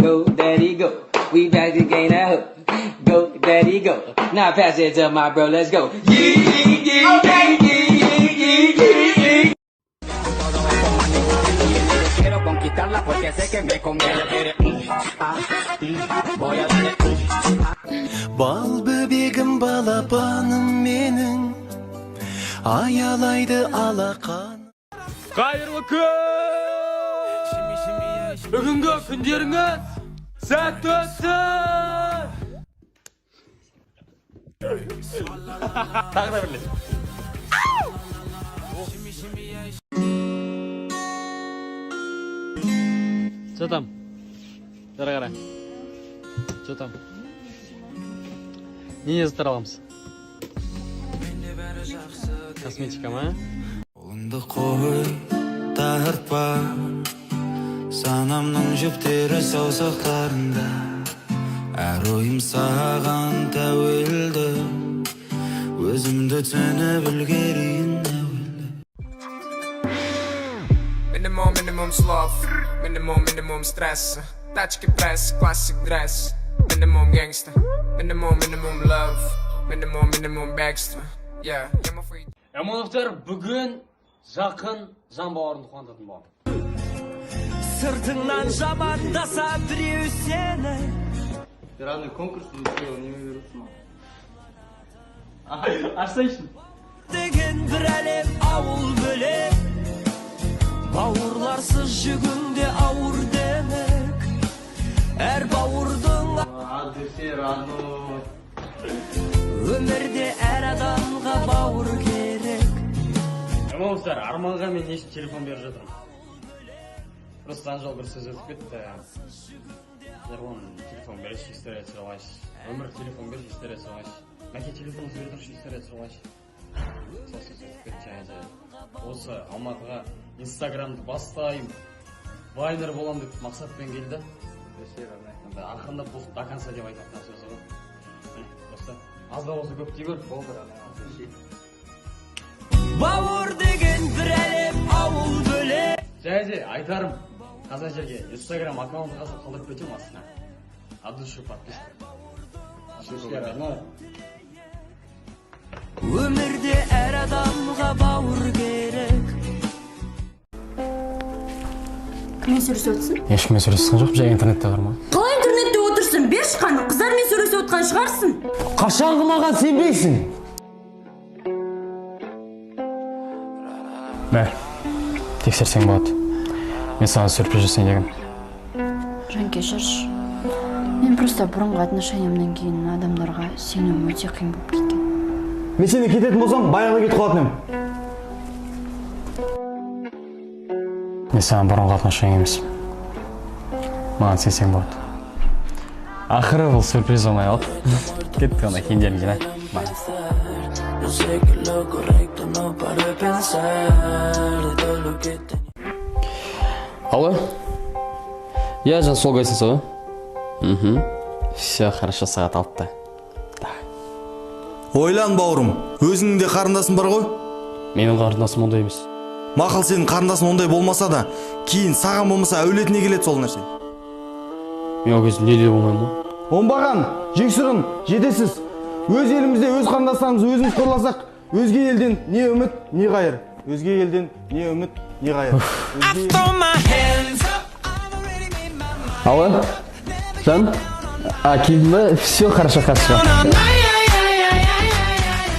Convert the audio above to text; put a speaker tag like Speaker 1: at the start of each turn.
Speaker 1: Go, daddy, go. We back to gain that hook. Go, daddy, go. Now pass it to my bro, let's go.
Speaker 2: Quiero conquistarla porque sé que me conviene. Voy a darle.
Speaker 3: Bal böbegim балапаным менің аялайды алақан.
Speaker 4: Қайырлы күн! Бүгінгі күндеріңіз сәтті өтсін! Тағы да бірлес. Что там? Қара. Что там? Не езді аламыз? Косметика ма?
Speaker 3: Қолыңды қой, тартпа, санамның жүптері саусақтарында. Әр ойым саған тәуелді, өзімді түсініп үлгерейін әуелді.
Speaker 5: Minimum sloth, minimum stress. Тачки пресс, classic dress. Minimum gangster, minimum love. Minimum backster. Yeah, I'm afraid.
Speaker 4: Амоновтар бүгін жақын жан бауырынды қуантатын болады.
Speaker 3: Сыртыңнан жамандаса біреу сені.
Speaker 6: Разный конкурс устроил, не берутся.
Speaker 4: Ашсайшын.
Speaker 3: Деген бір әлем ауыл бөлек, бауырларсыз жүгіңде ауыр демек. Әр бауырдың өмірде әр адамға бауыр керек.
Speaker 4: Амоновтар, Арманға мен ешін телефон беріп жатырмын. Просто анжал бір сөз өтіп кетті. Ерлан, телефон берші, история сұралайшы. Өмір телефон берші, история сұралайшы. Мәке телефон сөйлетірші, история сұралайшы. Сол сөз өтіп кетті және осы Алматыға Инстаграмды бастайым, вайнер болам деп мақсатпен келді. Ақырында бұл до конца деп айтатын сөзі ғой. Просто аз да болса көп дей көр.
Speaker 3: Бауыр деген бір әлем ауыл бөлек.
Speaker 4: Және айтарым, қазір жерге Инстаграм аккаунты қазір қалдырып кетем астына. От души подписка.
Speaker 3: Өмірде әр адамға бауыр керек.
Speaker 7: Кіммен сөйлесіп отырсың?
Speaker 8: Ешкіммен сөйлескен жоқ, жай интернетте бар ма?
Speaker 7: Қалай интернетте отырсың? Берші қаны, қыздармен сөйлесіп отқан шығарсың.
Speaker 8: Қашанғы маған сенбейсің? Бәр, тексерсең болады. Мен саған сюрприз жасайын дегем.
Speaker 7: Жан кешірші. Мен просто бұрынғы отношениямнан кейін адамдарға сенуім өте қиын болып кеткен.
Speaker 9: Мен сені кететін болсам, баяғы кетіп қалатын ем.
Speaker 8: Мен саған бұрынғы отношения емес. Маған сенсең болады. Ақыры бұл сюрприз болмай қалды. Кетті ғана киімдерін жинай. Алло? Я жан сол гостиница ғой? Все, хорошо, сағат 6-та.
Speaker 9: Ойлан, бауырым, өзіңнің де қарындасың бар ғой?
Speaker 8: Менің қарындасым ондай емес.
Speaker 9: Мақал сенің қарындасың ондай болмаса да, кейін саған болмаса әулетіне келеді сол нәрсе.
Speaker 8: Мен ол кезде неде болмаймын ғой?
Speaker 9: Оңбаған, жексұрын, жетесіз. Өз елімізде өз қарындастарымыз өзіміз қорласақ, өзге елден не үміт, не қайыр. Өзге елден не үміт, не қайыр.
Speaker 8: Алло? Жан? Келдің бе? Все, хорошо, хорошо.